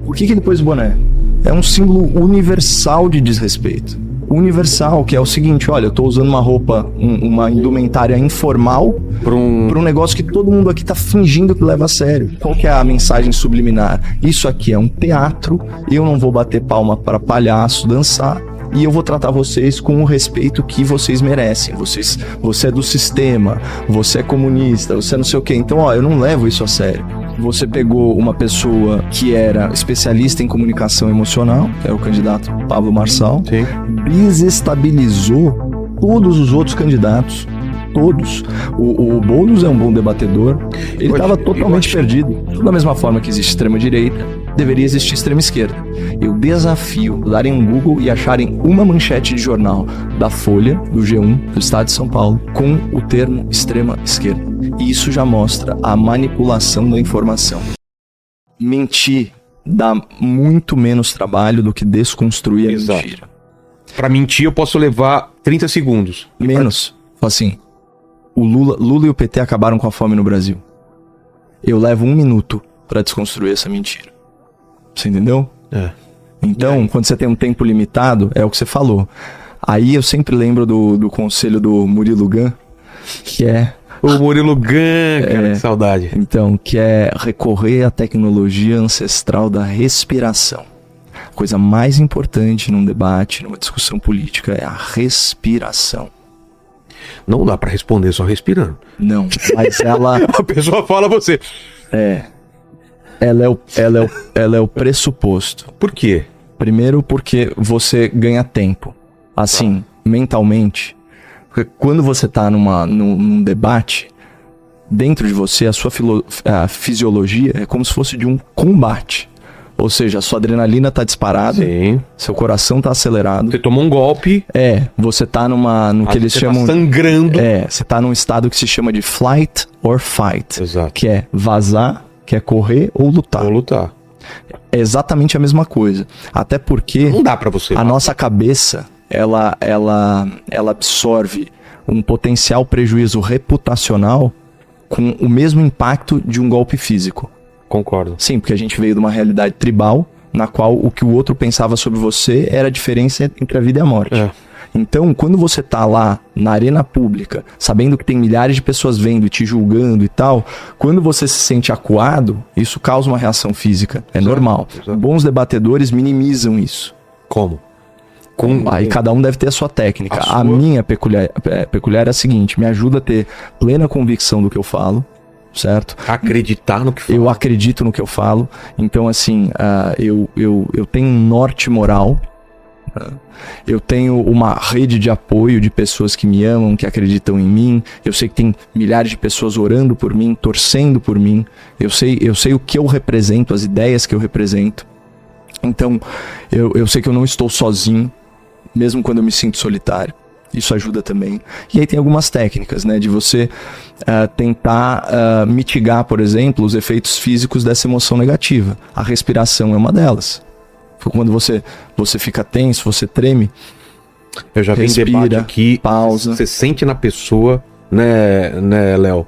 Por que ele pôs o boné? É um símbolo universal de desrespeito. Universal, que é o seguinte, olha, eu tô usando uma roupa, uma indumentária informal pra um negócio que todo mundo aqui tá fingindo que leva a sério. Qual que é a mensagem subliminar? Isso aqui é um teatro, eu não vou bater palma para palhaço dançar, e eu vou tratar vocês com o respeito que vocês merecem. Você é do sistema, você é comunista, você é não sei o quê. Então, ó, eu não levo isso a sério. Você pegou uma pessoa que era especialista em comunicação emocional, que era o candidato Pablo Marçal, desestabilizou todos os outros candidatos. Todos. O Boulos é um bom debatedor. Ele estava totalmente perdido. Da mesma forma que existe extrema-direita, deveria existir extrema-esquerda. Eu desafio darem um Google e acharem uma manchete de jornal da Folha, do G1, do Estado de São Paulo, com o termo extrema-esquerda. E isso já mostra a manipulação da informação. Mentir dá muito menos trabalho do que desconstruir a mentira. Pra mentir eu posso levar 30 segundos. Menos. Assim, o Lula e o PT acabaram com a fome no Brasil. Eu levo 1 minuto pra desconstruir essa mentira. Você entendeu? Então, quando você tem um tempo limitado, é o que você falou. Aí eu sempre lembro do conselho do Murilo Gun, que é... O Murilo Gun, cara, que saudade. Então, que é recorrer à tecnologia ancestral da respiração. A coisa mais importante num debate, numa discussão política, é a respiração. Não dá pra responder só respirando. Não, mas ela... A pessoa fala você. Ela é o pressuposto. Por quê? Primeiro porque você ganha tempo. Assim, mentalmente. Porque quando você tá num debate, dentro de você, a sua fisiologia é como se fosse de um combate. Ou seja, a sua adrenalina tá disparada, seu coração tá acelerado. Você tomou um golpe. Você tá no que eles chamam... Você tá sangrando. Você tá num estado que se chama de flight or fight. Exato. Que é vazar, que é correr ou lutar. É exatamente a mesma coisa. Até porque... Não dá pra você. A nossa cabeça, ela absorve um potencial prejuízo reputacional com o mesmo impacto de um golpe físico. Concordo. Sim, porque a gente veio de uma realidade tribal, na qual o que o outro pensava sobre você era a diferença entre a vida e a morte. Então, quando você tá lá na arena pública, sabendo que tem milhares de pessoas vendo e te julgando e tal, quando você se sente acuado, isso causa uma reação física. É normal. Bons debatedores minimizam isso. Como? Aí cada um deve ter a sua técnica. A minha peculiar é a seguinte: me ajuda a ter plena convicção do que eu falo. Certo? Acreditar no que falo. Eu acredito no que eu falo. Então, assim, eu tenho um norte moral. Eu tenho uma rede de apoio de pessoas que me amam, que acreditam em mim. Eu sei que tem milhares de pessoas orando por mim, torcendo por mim. Eu sei o que eu represento, as ideias que eu represento. Então, eu sei que eu não estou sozinho, mesmo quando eu me sinto solitário. Isso ajuda também. E aí tem algumas técnicas, né? De você tentar mitigar, por exemplo, os efeitos físicos dessa emoção negativa. A respiração é uma delas. Quando você fica tenso, você treme. Eu já vi em debate aqui. Pausa. Você sente na pessoa, né, Léo?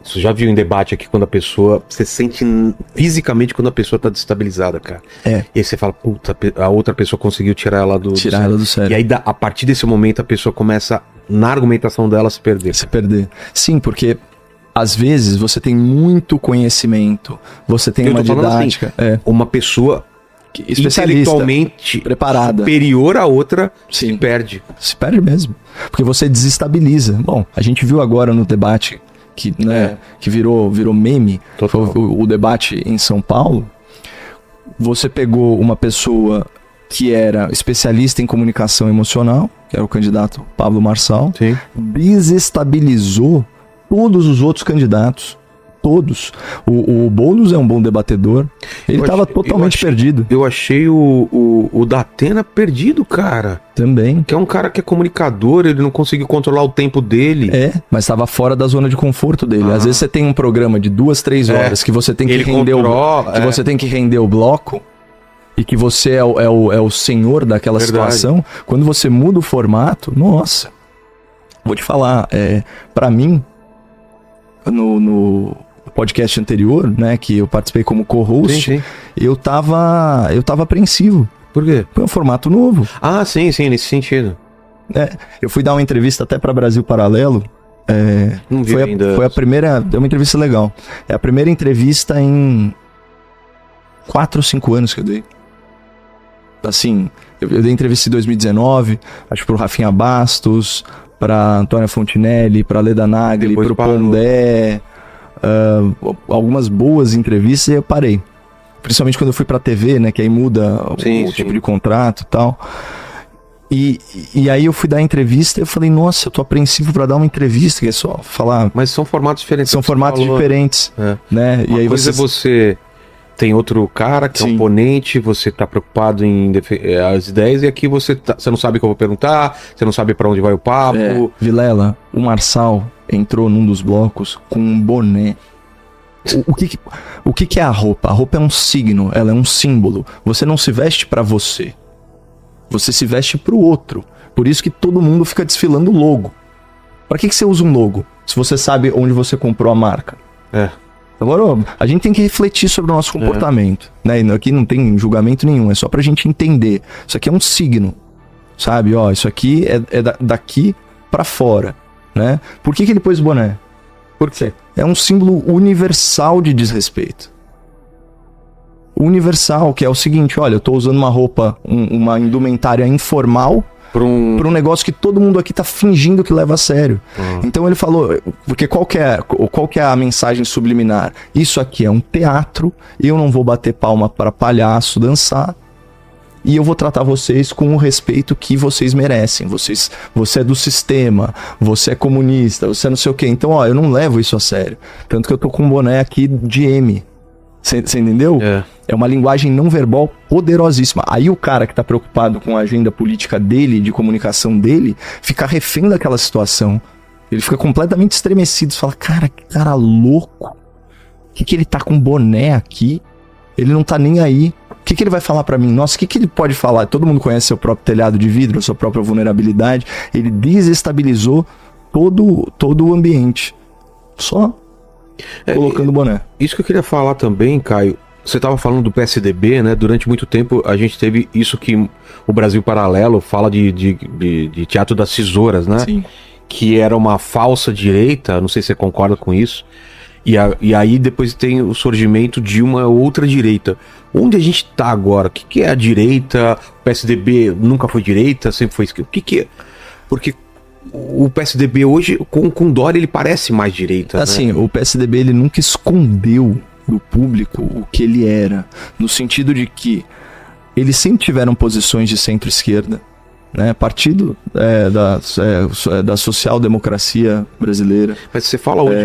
Você já viu em debate aqui quando a pessoa... Você sente fisicamente quando a pessoa tá destabilizada, cara. E aí você fala, puta, a outra pessoa conseguiu tirar ela do sério. E aí, a partir desse momento, a pessoa começa, na argumentação dela, se perder. Sim, porque às vezes você tem muito conhecimento, você tem uma didática. Assim, uma pessoa intelectualmente preparada, superior à outra, se perde. Se perde mesmo. Porque você desestabiliza. Bom, a gente viu agora no debate... que virou meme, foi o debate em São Paulo. Você pegou uma pessoa que era especialista em comunicação emocional, que era o candidato Pablo Marçal, desestabilizou todos os outros candidatos. Todos. O Boulos é um bom debatedor. Ele estava totalmente perdido. Eu achei o Datena perdido, cara. Também. Que é um cara que é comunicador, ele não conseguiu controlar o tempo dele. Mas estava fora da zona de conforto dele. Às vezes você tem um programa de 2, 3 horas que você tem que render você tem que render o bloco e que você é o senhor daquela situação. Quando você muda o formato, nossa. Vou te falar, pra mim, no podcast anterior, né, que eu participei como co-host, Sim. eu tava apreensivo. Por quê? Foi um formato novo. Ah, sim, nesse sentido. Eu fui dar uma entrevista até para Brasil Paralelo. Não vi ainda. Foi a primeira, é uma entrevista legal. É a primeira entrevista em 4 ou 5 anos que eu dei. Assim, eu dei entrevista em 2019, acho pro Rafinha Bastos, pra Antônia Fontinelli, pra Leda Nagli, Depois pro parou. Pondé, algumas boas entrevistas e eu parei. Principalmente quando eu fui pra TV, né, que aí muda o tipo de contrato e tal. E aí eu fui dar a entrevista e eu falei, nossa, eu tô apreensivo pra dar uma entrevista, que é só falar... Mas são formatos diferentes. São formatos diferentes, né? Uma coisa é você tem outro cara que é um oponente, você tá preocupado em as ideias, e aqui você não sabe o que eu vou perguntar, você não sabe pra onde vai o papo. Vilela, o Marçal entrou num dos blocos com um boné. O que é a roupa? A roupa é um signo, ela é um símbolo. Você não se veste pra você. Você se veste pro outro. Por isso que todo mundo fica desfilando logo. Pra que você usa um logo? Se você sabe onde você comprou a marca. Agora, a gente tem que refletir sobre o nosso comportamento. Né? E aqui não tem julgamento nenhum, é só pra gente entender. Isso aqui é um signo. Sabe? Ó, isso aqui é daqui pra fora. Né? Por que ele pôs boné? Por quê? É um símbolo universal de desrespeito. Universal, que é o seguinte, olha, eu tô usando uma roupa, uma indumentária informal pra um negócio que todo mundo aqui tá fingindo que leva a sério. Então ele falou, porque qual que é a mensagem subliminar? Isso aqui é um teatro, eu não vou bater palma pra palhaço dançar, e eu vou tratar vocês com o respeito que vocês merecem. Você é do sistema, você é comunista, você é não sei o quê. Então, ó, eu não levo isso a sério. Tanto que eu tô com um boné aqui de M. Você entendeu? É uma linguagem não verbal poderosíssima. Aí o cara que tá preocupado com a agenda política dele, de comunicação dele, fica refém daquela situação. Ele fica completamente estremecido. Você fala, cara, que cara louco. O que ele tá com boné aqui? Ele não tá nem aí. O que ele vai falar pra mim? Nossa, o que ele pode falar? Todo mundo conhece seu próprio telhado de vidro, a sua própria vulnerabilidade. Ele desestabilizou todo o ambiente. Só colocando boné. Isso que eu queria falar também, Caio. Você estava falando do PSDB, né? Durante muito tempo a gente teve isso que o Brasil Paralelo fala de teatro das tesouras, né? Sim. Que era uma falsa direita, não sei se você concorda com isso. E aí depois tem o surgimento de uma outra direita. Onde a gente tá agora? O que é a direita? O PSDB nunca foi direita, sempre foi esquerda. O que é? Porque o PSDB hoje, com Dória, ele parece mais direita. Assim, né? O PSDB ele nunca escondeu do público o que ele era. No sentido de que eles sempre tiveram posições de centro-esquerda. Né? Partido da social-democracia brasileira. Mas você fala hoje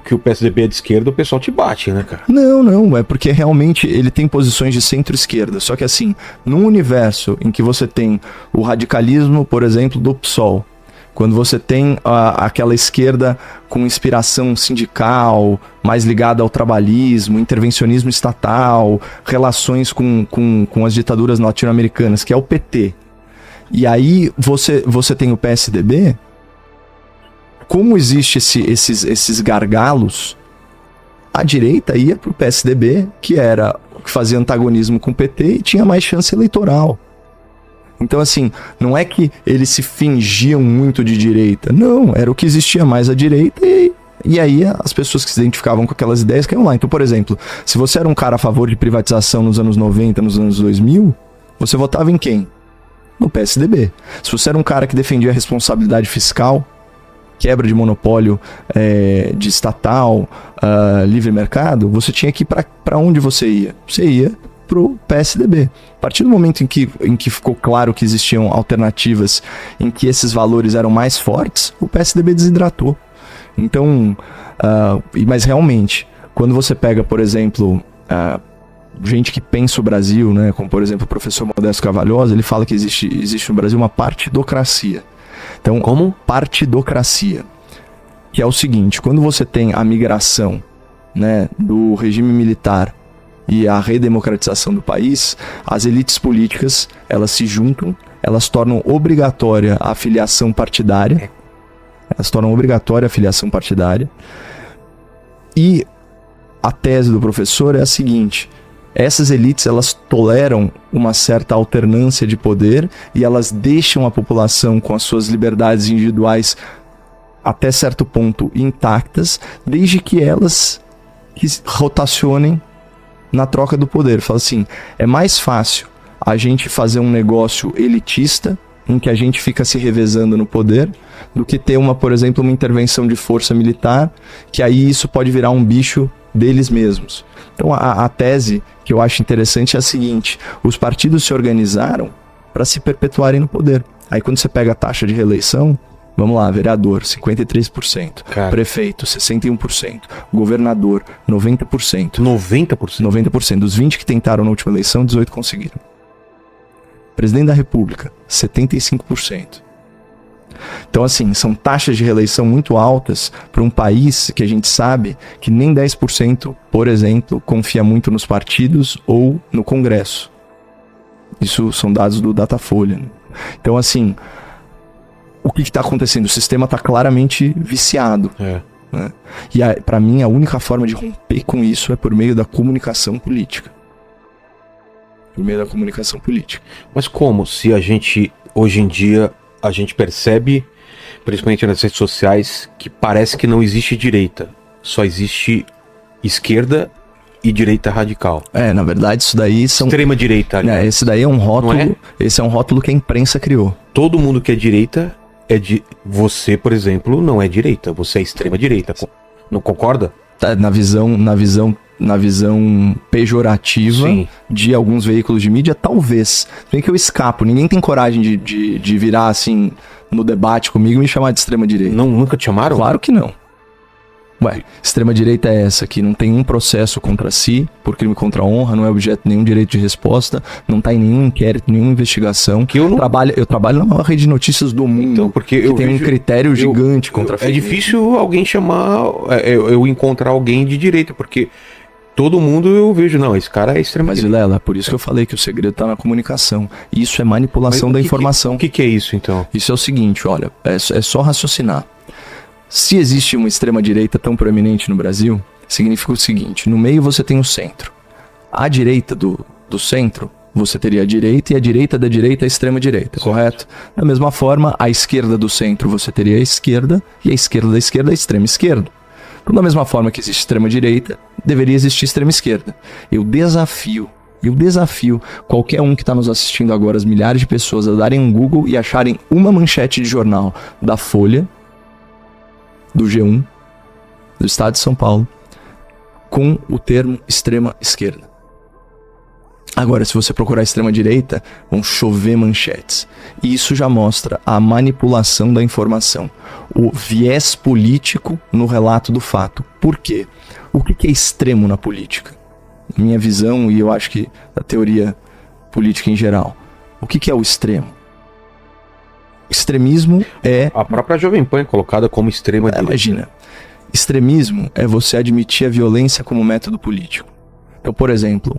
que o PSDB é de esquerda, o pessoal te bate, né, cara? Não, é porque realmente ele tem posições de centro-esquerda. Só que assim, num universo em que você tem o radicalismo, por exemplo, do PSOL, quando você tem aquela esquerda com inspiração sindical, mais ligada ao trabalhismo, intervencionismo estatal, relações com as ditaduras latino-americanas, que é o PT. E aí você tem o PSDB, como existe esses gargalos, a direita ia pro PSDB, que fazia antagonismo com o PT e tinha mais chance eleitoral. Então assim, não é que eles se fingiam muito de direita, não, era o que existia mais à direita e aí as pessoas que se identificavam com aquelas ideias caíam lá. Então, por exemplo, se você era um cara a favor de privatização nos anos 90, nos anos 2000, você votava em quem? No PSDB. Se você era um cara que defendia a responsabilidade fiscal, quebra de monopólio de estatal, livre mercado, você tinha que ir para onde você ia? Você ia pro PSDB. A partir do momento em que ficou claro que existiam alternativas em que esses valores eram mais fortes, o PSDB desidratou. Então, mas realmente, quando você pega, por exemplo, gente que pensa o Brasil, né, como por exemplo o professor Modesto Carvalhosa, ele fala que existe no Brasil uma partidocracia. Então, como partidocracia, que é o seguinte, quando você tem a migração, né, do regime militar e a redemocratização do país, as elites políticas, elas se juntam, elas tornam obrigatória a filiação partidária, e a tese do professor é a seguinte: essas elites, elas toleram uma certa alternância de poder e elas deixam a população com as suas liberdades individuais até certo ponto intactas, desde que elas rotacionem na troca do poder. Fala assim, é mais fácil a gente fazer um negócio elitista, em que a gente fica se revezando no poder, do que ter por exemplo, uma intervenção de força militar, que aí isso pode virar um bicho deles mesmos. Então a tese que eu acho interessante é a seguinte: os partidos se organizaram para se perpetuarem no poder. Aí quando você pega a taxa de reeleição, vamos lá, vereador, 53%, cara. Prefeito, 61%, governador, 90%. 90%? 90%. Dos 20 que tentaram na última eleição, 18 conseguiram. Presidente da República, 75%. Então, assim, são taxas de reeleição muito altas para um país que a gente sabe que nem 10%, por exemplo, confia muito nos partidos ou no Congresso. Isso são dados do Datafolha. Né? Então, assim, o que está acontecendo? O sistema está claramente viciado. Né? E para mim, a única forma de romper com isso é por meio da comunicação política. Por meio da comunicação política. Mas como se a gente, hoje em dia, a gente percebe, principalmente nas redes sociais, que parece que não existe direita, só existe esquerda e direita radical. Na verdade isso daí são... Extrema direita. Esse daí é um rótulo, esse é um rótulo que a imprensa criou. Todo mundo que é direita é de... Você, por exemplo, não é direita, você é extrema direita. Não concorda? Na visão pejorativa, sim, de alguns veículos de mídia, talvez. Bem que eu escapo. Ninguém tem coragem de virar assim no debate comigo e me chamar de extrema-direita. Não, nunca te chamaram? Claro que não. Extrema-direita é essa, que não tem um processo contra si, por crime contra a honra, não é objeto de nenhum direito de resposta, não está em nenhum inquérito, nenhuma investigação. Que eu trabalho na maior rede de notícias do mundo, então, porque que tem um critério gigante contra a fake news. É difícil alguém chamar, eu encontrar alguém de direita, porque... Todo mundo eu vejo, não, esse cara é extremamente... Mas, Vilela, por isso que eu falei que o segredo está na comunicação. Isso é manipulação da informação. O que é isso, então? Isso é o seguinte, olha, é só raciocinar. Se existe uma extrema-direita tão proeminente no Brasil, significa o seguinte: no meio você tem o centro. À direita do centro, você teria a direita, e a direita da direita é a extrema-direita, correto? Da mesma forma, à esquerda do centro você teria a esquerda, e a esquerda da esquerda é a extrema-esquerda. Então, da mesma forma que existe extrema-direita, deveria existir extrema-esquerda. Eu desafio qualquer um que está nos assistindo agora, as milhares de pessoas, a darem um Google e acharem uma manchete de jornal da Folha, do G1, do Estado de São Paulo, com o termo extrema-esquerda. Agora, se você procurar extrema-direita, vão chover manchetes. E isso já mostra a manipulação da informação, o viés político no relato do fato. Por quê? O que é extremo na política? Na minha visão, e eu acho que da teoria política em geral, o que é o extremo? Extremismo é... A própria Jovem Pan é colocada como extrema-direita. Imagina, extremismo é você admitir a violência como método político. Então, por exemplo,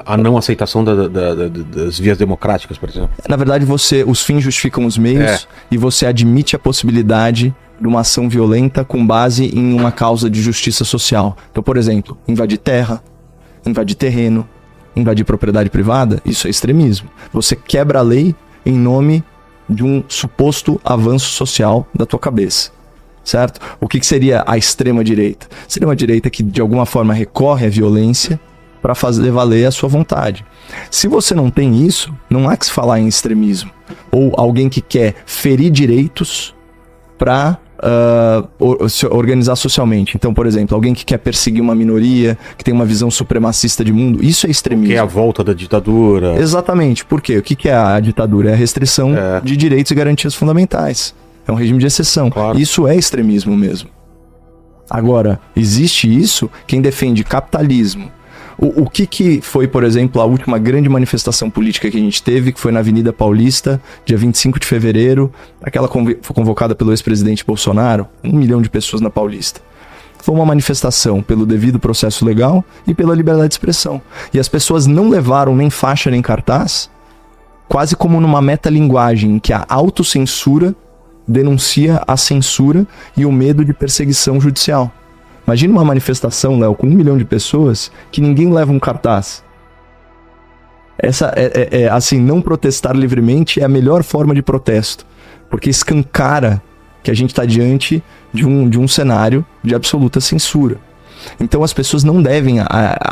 a não aceitação das vias democráticas, por exemplo. Na verdade, os fins justificam os meios, e você admite a possibilidade de uma ação violenta com base em uma causa de justiça social. Então, por exemplo, invadir terra, invadir terreno, invadir propriedade privada, isso é extremismo. Você quebra a lei em nome de um suposto avanço social da tua cabeça. Certo? O que seria a extrema-direita? Seria uma direita que, de alguma forma, recorre à violência para fazer valer a sua vontade. Se você não tem isso, não há que se falar em extremismo. Ou alguém que quer ferir direitos para se organizar socialmente. Então, por exemplo, alguém que quer perseguir uma minoria, que tem uma visão supremacista de mundo, isso é extremismo. Que é a volta da ditadura. Exatamente. Por quê? O que é a ditadura? É a restrição de direitos e garantias fundamentais. É um regime de exceção. Claro. Isso é extremismo mesmo. Agora, existe isso, quem defende capitalismo. O que foi, por exemplo, a última grande manifestação política que a gente teve, que foi na Avenida Paulista, dia 25 de fevereiro, aquela foi convocada pelo ex-presidente Bolsonaro, 1 milhão de pessoas na Paulista. Foi uma manifestação pelo devido processo legal e pela liberdade de expressão. E as pessoas não levaram nem faixa nem cartaz, quase como numa metalinguagem em que a autocensura denuncia a censura e o medo de perseguição judicial. Imagina uma manifestação, Léo, com 1 milhão de pessoas, que ninguém leva um cartaz. Essa assim, não protestar livremente é a melhor forma de protesto, porque escancara que a gente está diante de um cenário de absoluta censura. Então as pessoas não devem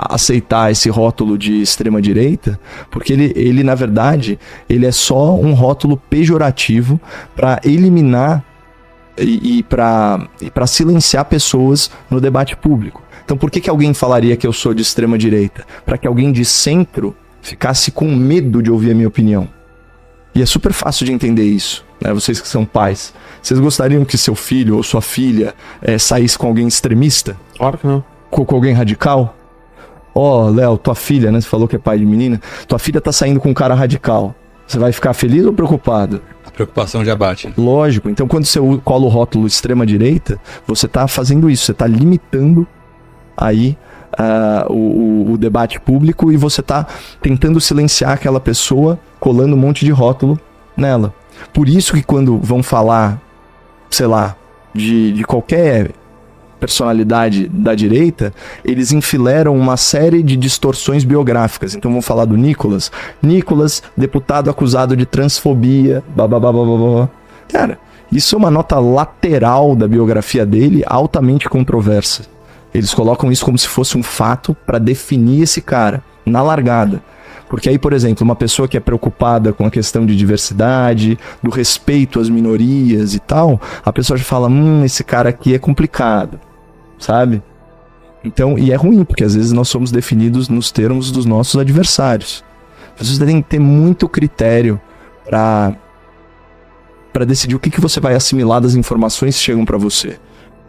aceitar esse rótulo de extrema-direita, porque ele, na verdade, ele é só um rótulo pejorativo para eliminar e para silenciar pessoas no debate público. Então por que alguém falaria que eu sou de extrema-direita? Para que alguém de centro ficasse com medo de ouvir a minha opinião. E é super fácil de entender isso, né? Vocês que são pais, vocês gostariam que seu filho ou sua filha saísse com alguém extremista? Claro que não. Com alguém radical? Léo, tua filha, né? Você falou que é pai de menina. Tua filha tá saindo com um cara radical. Você vai ficar feliz ou preocupado? A preocupação já bate. Lógico. Então quando você cola o rótulo extrema-direita, você tá fazendo isso. Você tá limitando aí o debate público e você tá tentando silenciar aquela pessoa colando um monte de rótulo nela. Por isso que quando vão falar, sei lá, de qualquer personalidade da direita, eles enfileiram uma série de distorções biográficas. Então vamos falar do Nicolas, deputado acusado de transfobia, babá. Cara, isso é uma nota lateral da biografia dele, altamente controversa. Eles colocam isso como se fosse um fato para definir esse cara na largada. Porque aí, por exemplo, uma pessoa que é preocupada com a questão de diversidade, do respeito às minorias e tal, a pessoa já fala, esse cara aqui é complicado, sabe? Então, e é ruim, porque às vezes nós somos definidos nos termos dos nossos adversários. Vocês têm que ter muito critério para decidir o que você vai assimilar das informações que chegam para você,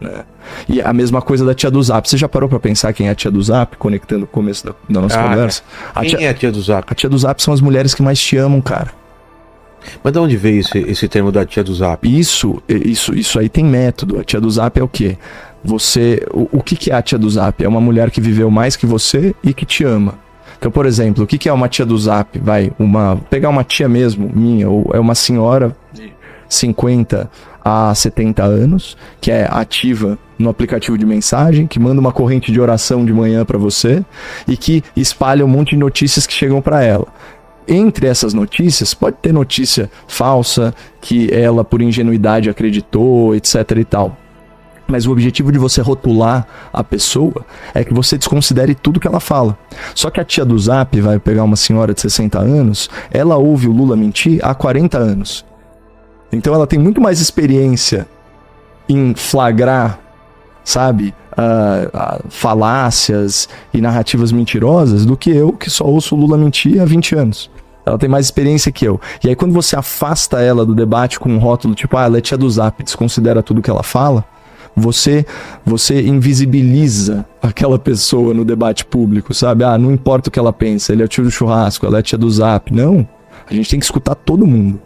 né? E a mesma coisa da tia do Zap. Você já parou pra pensar quem é a tia do Zap, conectando com o começo da nossa conversa? Quem é a tia do Zap? A tia do Zap são as mulheres que mais te amam, cara. Mas de onde veio esse termo da tia do Zap? Isso aí tem método. A tia do Zap é o quê? O que é a tia do Zap? É uma mulher que viveu mais que você e que te ama. Então, por exemplo, o que é uma tia do Zap? Pegar uma tia mesmo, minha, ou é uma senhora de 50 a 70 anos, que é ativa no aplicativo de mensagem, que manda uma corrente de oração de manhã para você e que espalha um monte de notícias que chegam para ela. Entre essas notícias, pode ter notícia falsa que ela, por ingenuidade, acreditou, etc e tal. Mas o objetivo de você rotular a pessoa é que você desconsidere tudo que ela fala. Só que a tia do Zap, vai pegar uma senhora de 60 anos, ela ouve o Lula mentir há 40 anos. Então ela tem muito mais experiência em flagrar, sabe, falácias e narrativas mentirosas do que eu, que só ouço o Lula mentir há 20 anos. Ela tem mais experiência que eu. E aí quando você afasta ela do debate com um rótulo tipo, ela é tia do Zap, desconsidera tudo que ela fala, você invisibiliza aquela pessoa no debate público, sabe? Não importa o que ela pensa, ele é o tio do churrasco, ela é tia do Zap. Não, a gente tem que escutar todo mundo.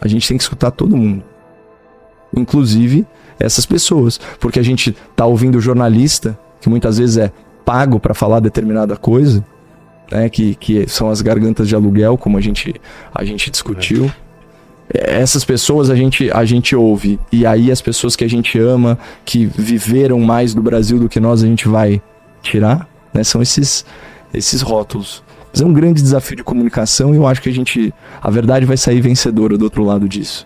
A gente tem que escutar todo mundo. Inclusive essas pessoas. Porque a gente tá ouvindo jornalista, que muitas vezes é pago para falar determinada coisa, né? Que são as gargantas de aluguel, como a gente discutiu. Essas pessoas a gente ouve. E aí as pessoas que a gente ama, que viveram mais do Brasil do que nós, a gente vai tirar, né? São esses rótulos. Mas é um grande desafio de comunicação e eu acho que a verdade vai sair vencedora do outro lado disso.